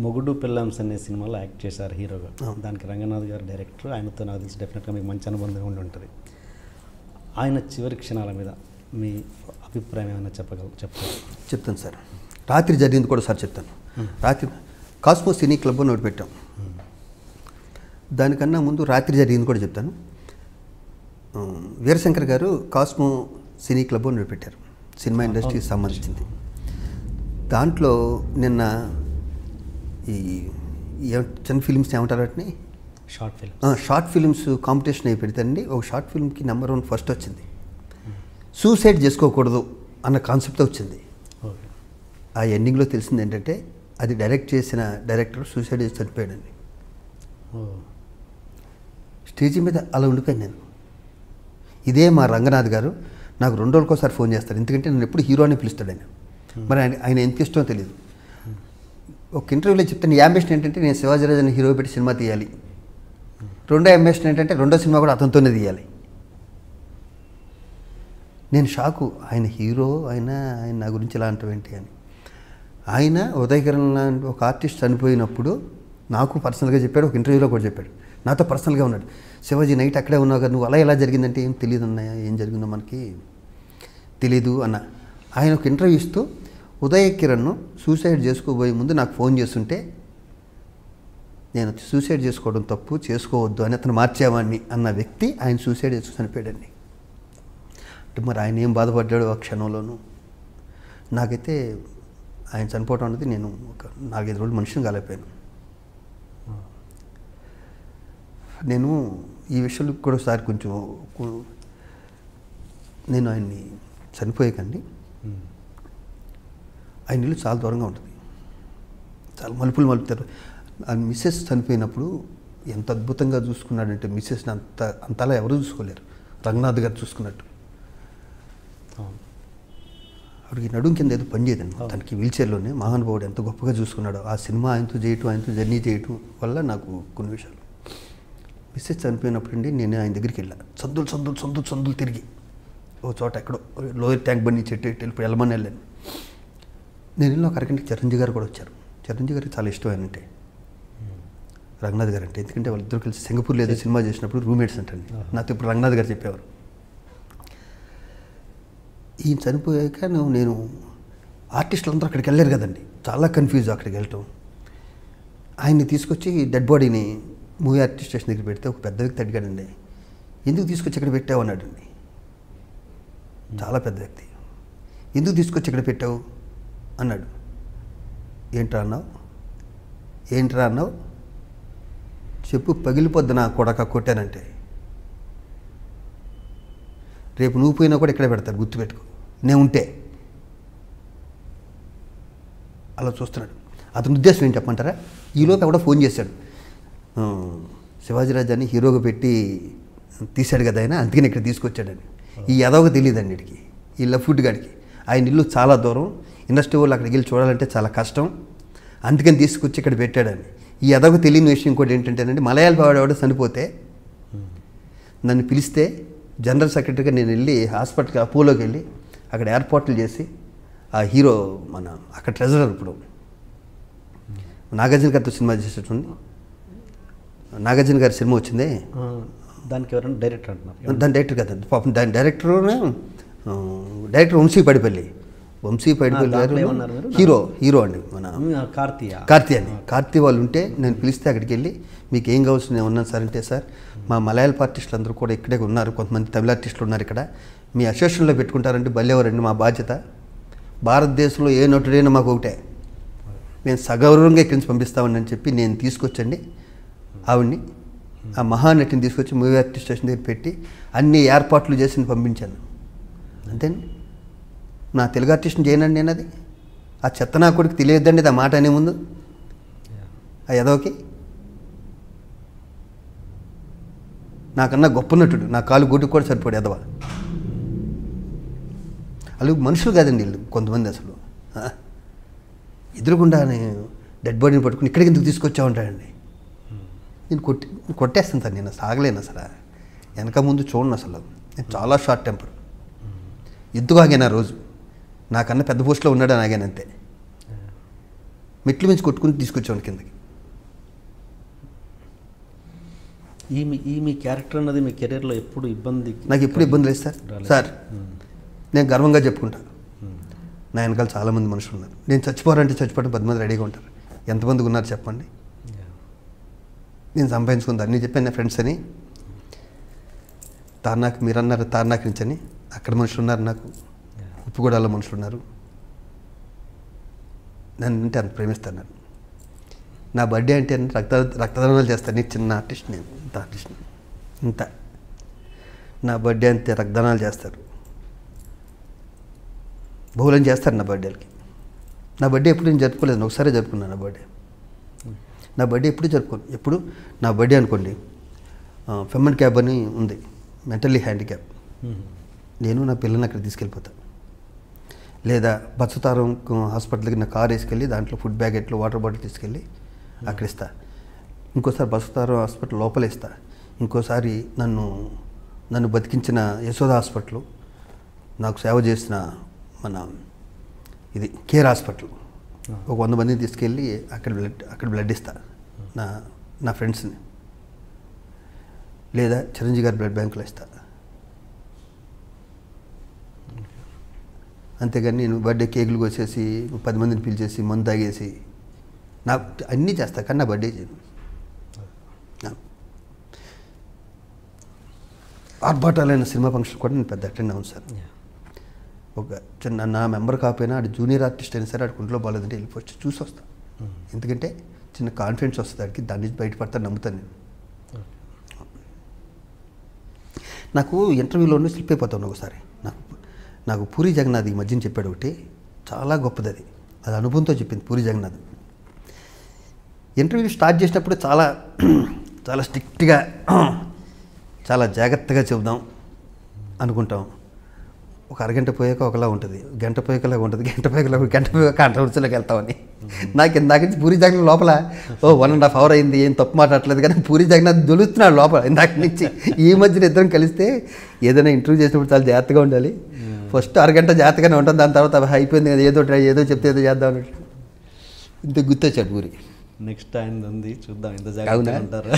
మొగుడు పెళ్ళాంస్ అనే సినిమాలో యాక్ట్ చేశారు హీరోగా. దానికి రంగనాథ్ గారు డైరెక్టర్. ఆయనతో నాకు తెలిసి డెఫినెట్గా మీకు మంచి అనుబంధం ఉండి ఉంటుంది. ఆయన చివరి క్షణాల మీద మీ అభిప్రాయం ఏమైనా చెప్తాను సార్. రాత్రి జరిగింది కూడా సార్ చెప్తాను. రాత్రి కాస్మో సినీ క్లబ్ నోటి పెట్టాం. దానికన్నా ముందు రాత్రి జరిగింది కూడా చెప్తాను. వీరశంకర్ గారు కాస్మో సినీ క్లబ్ నోటి పెట్టారు, సినిమా ఇండస్ట్రీకి సంబంధించింది. దాంట్లో నిన్న ఈ చిన్న ఫిలిమ్స్ ఏమంటారు వాటిని, షార్ట్ ఫిలిమ్స్ కాంపిటీషన్ అయి పెడతానండి. ఒక షార్ట్ ఫిల్మ్కి నెంబర్ 1 ఫస్ట్ వచ్చింది. సూసైడ్ చేసుకోకూడదు అన్న కాన్సెప్ట్ వచ్చింది. ఆ ఎండింగ్లో తెలిసింది ఏంటంటే అది డైరెక్ట్ చేసిన డైరెక్టర్ సూసైడ్ చేసి చనిపోయాడండి. స్టేజీ మీద అలా ఉండిపోయాను నేను. ఇదే మా రంగనాథ్ గారు నాకు 2 రోజులకోసారి ఫోన్ చేస్తారు, ఎందుకంటే నన్ను ఎప్పుడు హీరో అని పిలుస్తాడు ఆయన. మరి ఆయన ఎంత ఇష్టమో తెలియదు. ఒక ఇంటర్వ్యూలో చెప్తాను, ఈ అంబిషన్ ఏంటంటే నేను శివాజీరాజుని హీరో పెట్టి సినిమా తీయాలి. రెండో అంబిషన్ ఏంటంటే రెండో సినిమా కూడా అతనితోనే తీయాలి. నేను షాకు, ఆయన హీరో, ఆయన నా గురించి ఇలా అంటావేంటి అని. ఆయన ఉదయకిరణ్ లాంటి ఒక ఆర్టిస్ట్ చనిపోయినప్పుడు నాకు పర్సనల్గా చెప్పాడు, ఒక ఇంటర్వ్యూలో కూడా చెప్పాడు, నాతో పర్సనల్గా ఉన్నాడు. శివాజీ నైట్ అక్కడే ఉన్నావు కదా, నువ్వు అలా ఎలా జరిగిందంటే ఏం తెలియదు అన్నయ్య, ఏం జరిగిందో మనకి తెలీదు అన్న. ఆయన ఒక ఇంటర్వ్యూ ఇస్తూ ఉదయకిరణ్ సూసైడ్ చేసుకోబోయే ముందు నాకు ఫోన్ చేస్తుంటే నేను సూసైడ్ చేసుకోవడం తప్పు, చేసుకోవద్దు అని అతను మార్చేవాడిని అన్న వ్యక్తి ఆయన సూసైడ్ చేసుకుని చనిపోయాడండి. అంటే మరి ఆయన ఏం బాధపడ్డాడు ఆ క్షణంలోనూ. నాకైతే ఆయన చనిపోవడం అనేది నేను ఒక 4-5 రోజులు మనిషిని కాలేకపోయాను. నేను ఈ విషయంలో కూడా ఒకసారి కొంచెం నేను ఆయన్ని చనిపోయాకండి, ఆయన ఇల్లు చాలా దూరంగా ఉంటుంది, చాలా మలుపులు మలుపుతారు. ఆ మిస్సెస్ చనిపోయినప్పుడు ఎంత అద్భుతంగా చూసుకున్నాడంటే మిస్సెస్ని అంతలా ఎవరు చూసుకోలేరు, రంగనాథ్ గారు చూసుకున్నట్టు. ఆవిడకి నడుం కింద ఏదో పని చేయదండి, తనకి వీల్చైర్లోనే. మహానుభావుడు ఎంత గొప్పగా చూసుకున్నాడు. ఆ సినిమా ఆయనతో చేయటం, ఆయనతో జర్నీ చేయటం వల్ల నాకు కొన్ని విషయాలు. మిస్సెస్ చనిపోయినప్పుడు అండి నేను ఆయన దగ్గరికి వెళ్ళా, సందులు తిరిగి ఓ చోట ఎక్కడో లోయర్ ట్యాంక్ బండి చెట్టు వెళ్ళిపోయి వెళ్ళమని వెళ్ళాను. నేను వెళ్ళిన ఒక అరగంటకి చిరంజీవి గారు కూడా వచ్చారు. చిరంజీవి గారికి చాలా ఇష్టం ఆయనంటే, రంగనాథ్ గారు అంటే. ఎందుకంటే వాళ్ళిద్దరు కలిసి సింగపూర్లో ఏదో సినిమా చేసినప్పుడు రూమ్మేట్స్ అంటండి. నాతో ఇప్పుడు రంగనాథ్ గారు చెప్పేవారు. ఈయన చనిపోయాక నేను ఆర్టిస్టులు అందరూ అక్కడికి వెళ్ళారు కదండి, చాలా కన్ఫ్యూజ్ అక్కడికి వెళ్ళటం. ఆయన్ని తీసుకొచ్చి డెడ్ బాడీని మూవీ ఆర్టిస్ట్ స్టేషన్ దగ్గర పెడితే ఒక పెద్ద వ్యక్తి అడిగాడండి, ఎందుకు తీసుకొచ్చి ఇక్కడ పెట్టావు అన్నాడండి. చాలా పెద్ద వ్యక్తి. ఎందుకు తీసుకొచ్చి ఇక్కడ పెట్టావు అన్నాడు. ఏంట్రా అన్నావు, చెప్పు పగిలిపోద్ది నా కొడక కొట్టానంటే. రేపు నువ్వు పోయినా కూడా ఇక్కడే పెడతారు, గుర్తుపెట్టుకో, నేను ఉంటే. అలా చూస్తున్నాడు. అతని ఉద్దేశం ఏంటి చెప్పమంటారా? ఈలోపు ఎవడో ఫోన్ చేశాడు, శివాజీరాజాన్ని హీరోగా పెట్టి తీశాడు కదా ఆయన, అందుకని ఇక్కడ తీసుకొచ్చాడని. ఈ ఎదవగా తెలియదండి వీడికి, ఈ లఫ్ట్ గాడికి. ఆయన ఇల్లు చాలా దూరం, ఇండస్ట్రీ వాళ్ళు అక్కడికి వెళ్ళి చూడాలంటే చాలా కష్టం, అందుకని తీసుకొచ్చి ఇక్కడ పెట్టాడని. ఈ ఎదవకు తెలియని విషయం కూడా ఏంటంటేనండి, మలయాళ వాడు చనిపోతే నన్ను పిలిస్తే జనరల్ సెక్రటరీగా నేను వెళ్ళి హాస్పిటల్కి అపోలోకి వెళ్ళి అక్కడ ఏర్పాట్లు చేసి ఆ హీరో మన అక్కడ ట్రెజరర్ ఇప్పుడు నాగార్జున గారితో సినిమా చేసేటండి. నాగార్జున గారి సినిమా వచ్చిందే, దానికి ఎవరైనా డైరెక్టర్ అంటున్నారు. దాని డైరెక్టర్ కదా పాపం, దాని డైరెక్టర్ వంశీ పడిపల్లి గారు హీరో అండి, మన కార్తీ వాళ్ళు ఉంటే నేను పిలిస్తే అక్కడికి వెళ్ళి మీకు ఏం కావాల్సి నేను ఉన్నాను సార్ అంటే, సార్ మా మలయాళ ఆర్టిస్టులు అందరూ కూడా ఇక్కడే ఉన్నారు, కొంతమంది తమిళ ఆర్టిస్టులు ఉన్నారు ఇక్కడ, మీ అసోసియేషన్లో పెట్టుకుంటారంటే బల్లేవారండి, మా బాధ్యత. భారతదేశంలో ఏ నటుడైనా మాకు ఒకటే, మేము సగౌరవంగా ఇక్కడి నుంచి పంపిస్తామని అని చెప్పి నేను తీసుకొచ్చండి ఆవిడ్ని, ఆ మహానటిని తీసుకొచ్చి మూవీ ఆర్టిస్ట్ స్టేషన్ దగ్గర పెట్టి అన్ని ఏర్పాట్లు చేసి పంపించాను. అంతేండి, నా తెలుగు ఆర్టిస్ట్ని చేయనండి నేను. అది ఆ చెత్త నా కొడుకు తెలియద్దండి ఆ మాట అనే ముందు, ఆ ఎదవకి. నాకన్నా గొప్ప నటుడు, నా కాలు గుడ్డుకు కూడా సరిపోడు ఎదవ. వాళ్ళు మనుషులు కాదండి వీళ్ళు కొంతమంది. అసలు ఎదురుగుండా డెడ్ బాడీని పట్టుకుని ఇక్కడికి ఎందుకు తీసుకొచ్చామంటాడండి. నేను కొట్టేస్తాను సార్, నేను సాగలేను అసలు, వెనక ముందు చూడను అసలు. నేను చాలా షార్ట్ టెంపర్, ఎందుకు ఆగాను ఆ రోజు. నాకన్నా పెద్ద పోస్ట్లో ఉన్నాడు అని ఆగాను అంతే. మెట్లు మించి కొట్టుకుని తీసుకొచ్చాను కిందకి. ఈ మీ క్యారెక్టర్ అన్నది మీ కెరీర్లో ఎప్పుడు ఇబ్బంది? నాకు ఎప్పుడు ఇబ్బంది లేదు సార్. నేను గర్వంగా చెప్పుకుంటా, నా వెనకాల చాలామంది మనుషులు ఉన్నారు. నేను చచ్చిపోవాలంటే చచ్చిపోవడం 10 మంది రెడీగా ఉంటారు. ఎంతమందికి ఉన్నారు చెప్పండి? నేను సంపాదించుకుంది అన్నీ చెప్పాను నా ఫ్రెండ్స్ అని. తార్నాక్ మీరు అన్నారు తార్నాక్ నుంచి అని, అక్కడ మనుషులు ఉన్నారు, నాకు ఉప్పుగూడలో మనుషులు ఉన్నారు. నన్ను అంటే అంత ప్రేమిస్తాను. నా బర్త్డే అంటే రక్తదానాలు చేస్తాను. నేను చిన్న ఆర్టిస్ట్, నేను ఇంత ఆర్టిస్ట్ ఇంత. నా బర్త్డే అంతే రక్తదానాలు చేస్తారు, బహుళం చేస్తారు నా బర్త్డేలకి. నా బర్త్డే ఎప్పుడు నేను జరుపుకోలేదు, ఒకసారి జరుపుకున్నాను నా బర్త్డే. నా బర్త్డే ఎప్పుడు జరుపుకోను. ఎప్పుడు నా బర్త్డే అనుకోండి, ఫెమన్ క్యాబ్ అని ఉంది, మెంటల్లీ హ్యాండిక్యాప్, నేను నా పిల్లల్ని అక్కడ తీసుకెళ్ళిపోతాను. లేదా బత్సతారం హాస్పిటల్కి నా కార్ వేసుకెళ్ళి దాంట్లో ఫుడ్ ప్యాకెట్లు వాటర్ బాటిల్ తీసుకెళ్ళి అక్కడ ఇస్తా. ఇంకోసారి బత్సతారం హాస్పిటల్ లోపల ఇస్తా. ఇంకోసారి నన్ను బతికించిన యశోద హాస్పిటల్, నాకు సేవ చేసిన మన కేర్ హాస్పిటల్, ఒక 100 మందిని తీసుకెళ్ళి అక్కడ బ్లడ్ ఇస్తా నా ఫ్రెండ్స్ని. లేదా చిరంజీవి గారి బ్లడ్ బ్యాంకులో ఇస్తా. అంతేగాని నేను బర్త్డే కేకులు కోసేసి 10 మందిని పిలిచేసి మందు తాగేసి నాకు అన్నీ చేస్తా, కానీ నా బర్త్డే చేయను. ఆర్భాటాలైన సినిమా ఫంక్షన్ కూడా నేను పెద్ద అటెండ్ అవును సార్. ఒక చిన్న నా మెంబర్ కాకపోయినా ఆడు జూనియర్ ఆర్టిస్ట్ అయినా సరే, ఆడు కుంట్లో బాగాలేదంటే వెళ్ళిపోవచ్చు, చూసి వస్తాను. ఎందుకంటే చిన్న కాన్ఫిడెన్స్ వస్తుంది ఆడికి, దాని నుంచి బయటపడతాను, నమ్ముతాను నేను. నాకు ఇంటర్వ్యూలోనే స్లిప్ అయిపోతాను ఒకసారి. నాకు పూరి జగన్నాథ్ ఈ మధ్యన చెప్పాడు ఒకటి, చాలా గొప్పది. అది అనుభవంతో చెప్పింది పూరి జగన్నాథ్. ఇంటర్వ్యూ స్టార్ట్ చేసినప్పుడు చాలా చాలా స్ట్రిక్ట్గా చాలా జాగ్రత్తగా చెబుదాం అనుకుంటాం. ఒక అరగంట పోయాక ఒకలా ఉంటుంది, గంట పోయాకలా ఉంటుంది, గంట పోయాక కాంట్రవర్సీలోకి వెళ్తామని. నాకు ఇందాక నుంచి పూరి జగన్నాథ్ లోపల 1.5 hour అయింది, ఏం తప్పు మాట్లాడలేదు, కానీ పూరి జగన్నాథ్ దొలుస్తున్నాడు లోపల ఇందాక నుంచి. ఈ మధ్యన ఇద్దరం కలిస్తే ఏదైనా ఇంటర్వ్యూ చేసినప్పుడు చాలా జాగ్రత్తగా ఉండాలి. ఫస్ట్ అరగంట జాగ్రత్తగానే ఉంటుంది, దాని తర్వాత అయిపోయింది కదా, ఏదో చెప్తే ఏదో చేద్దాం అన్నట్టు. ఇంత గుర్తొచ్చాడు పూరి. నెక్స్ట్ ఆయన ఉంది, చూద్దాం ఎంత జాగ్రత్తగా ఉంటారు.